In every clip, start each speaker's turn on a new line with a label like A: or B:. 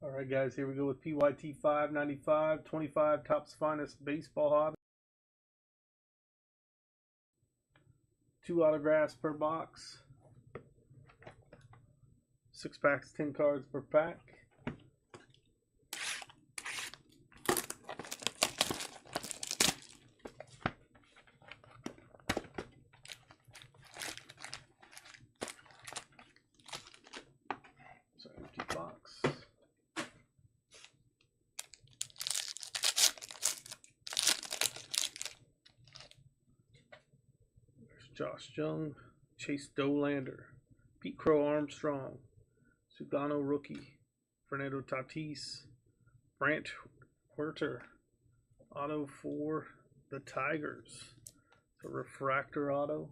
A: All right, guys, here we go with PYT 595, 25 Topps Finest Baseball Hobby. 2 autographs per box. 6 packs, 10 cards per pack. So empty box. Josh Jung, Chase Dolander, Pete Crow Armstrong, Sugano rookie, Fernando Tatis, Brant Huerter, auto for the Tigers. It's a refractor auto.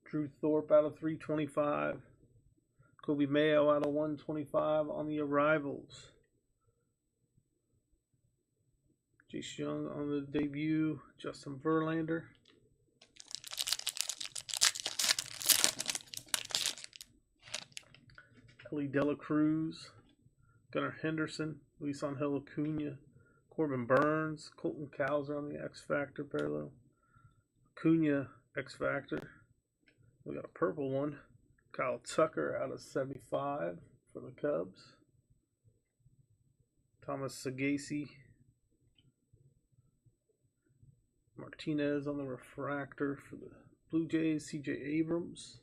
A: Drew Thorpe out of 325. Kobe Mayo out of 125 on the arrivals. Jace Young on the debut. Justin Verlander. Ellie Dela Cruz. Gunnar Henderson. Luis Angel Acuna. Corbin Burns. Colton Cowser on the X Factor parallel. Acuna X Factor. We got a purple one. Kyle Tucker out of 75 for the Cubs. Thomas Sagasi. Martinez on the refractor for the Blue Jays. CJ Abrams.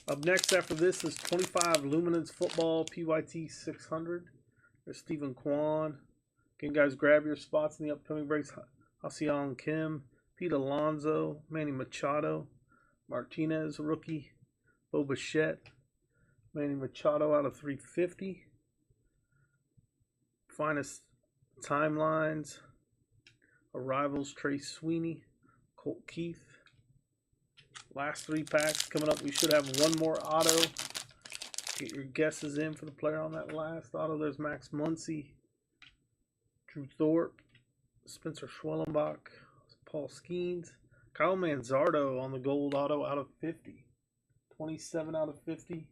A: Up next after this is 25 Luminance Football PYT 600. There's Stephen Kwan. Again, guys, grab your spots in the upcoming breaks. Ha-Seong Kim. Pete Alonso. Manny Machado. Martinez, rookie. Bo Bichette. Manny Machado out of 350. Finest timelines. Arrivals, Trace Sweeney. Colt Keith. Last 3 packs coming up. We should have one more auto. Get your guesses in for the player on that last auto. There's Max Muncy. Drew Thorpe. Spencer Schwellenbach. Paul Skeens. Kyle Manzardo on the gold auto out of 50. 27 out of 50.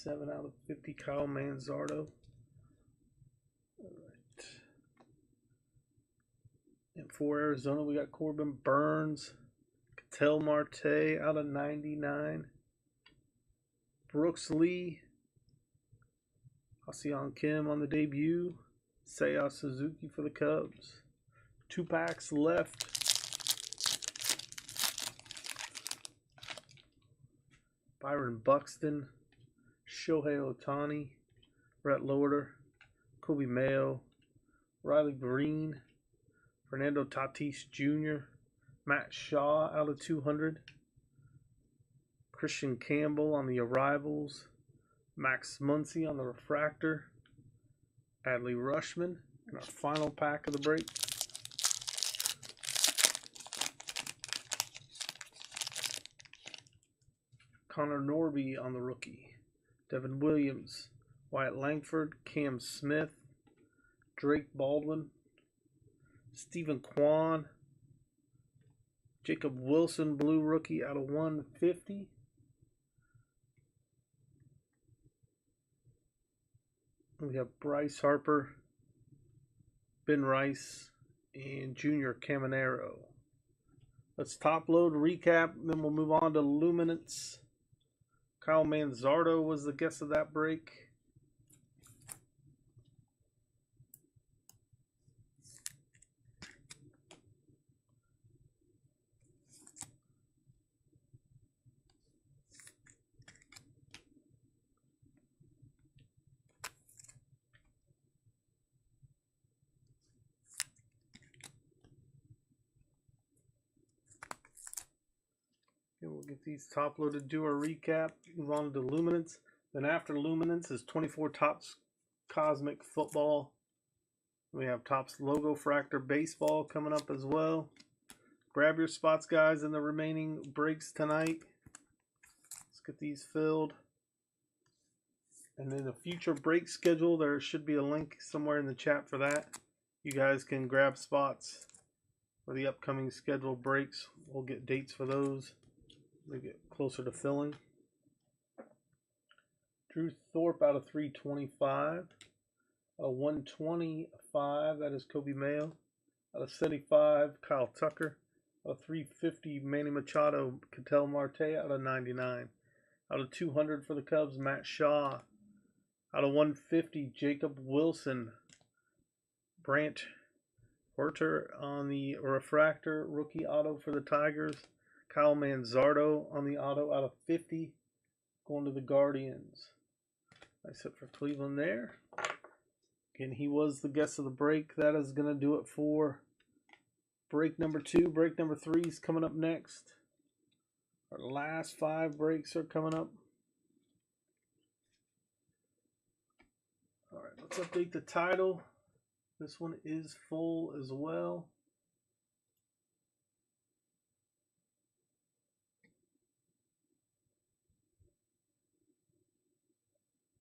A: Out of 50, Kyle Manzardo. All right. And for Arizona, we got Corbin Burns. Ketel Marte out of 99. Brooks Lee. Ha-Seong Kim on the debut. Seiya Suzuki for the Cubs. 2 packs left. Byron Buxton. Shohei Ohtani. Brett Loerter. Kobe Mayo. Riley Green. Fernando Tatis Jr. Matt Shaw out of 200. Christian Campbell on the arrivals. Max Muncy on the refractor. Adley Rushman. And our final pack of the break. Connor Norby on the rookie. Devin Williams. Wyatt Langford. Cam Smith. Drake Baldwin. Stephen Kwan. Jacob Wilson, blue rookie out of 150. We have Bryce Harper, Ben Rice, and Junior Caminero. Let's top load, recap, then we'll move on to Luminance. Kyle Manzardo was the guest of that break. And we'll get these top loaded, do a recap, move on to Luminance. Then after Luminance is 24 Topps Cosmic Football. We have Topps Logo Fractor Baseball coming up as well. Grab your spots, guys, in the remaining breaks tonight. Let's get these filled. And in the future break schedule, there should be a link somewhere in the chat for that. You guys can grab spots for the upcoming scheduled breaks. We'll get dates for those. We get closer to filling. Drew Thorpe out of 325. Out of 125, that is Kobe Mayo. Out of 75, Kyle Tucker. Out of 350, Manny Machado, Ketel Marte. Out of 99. Out of 200 for the Cubs, Matt Shaw. Out of 150, Jacob Wilson. Brant Werter on the refractor rookie auto for the Tigers. Kyle Manzardo on the auto out of 50. Going to the Guardians. Nice hit for Cleveland there. Again, he was the guest of the break. That is going to do it for break number 2. Break number 3 is coming up next. Our last 5 breaks are coming up. All right, let's update the title. This one is full as well.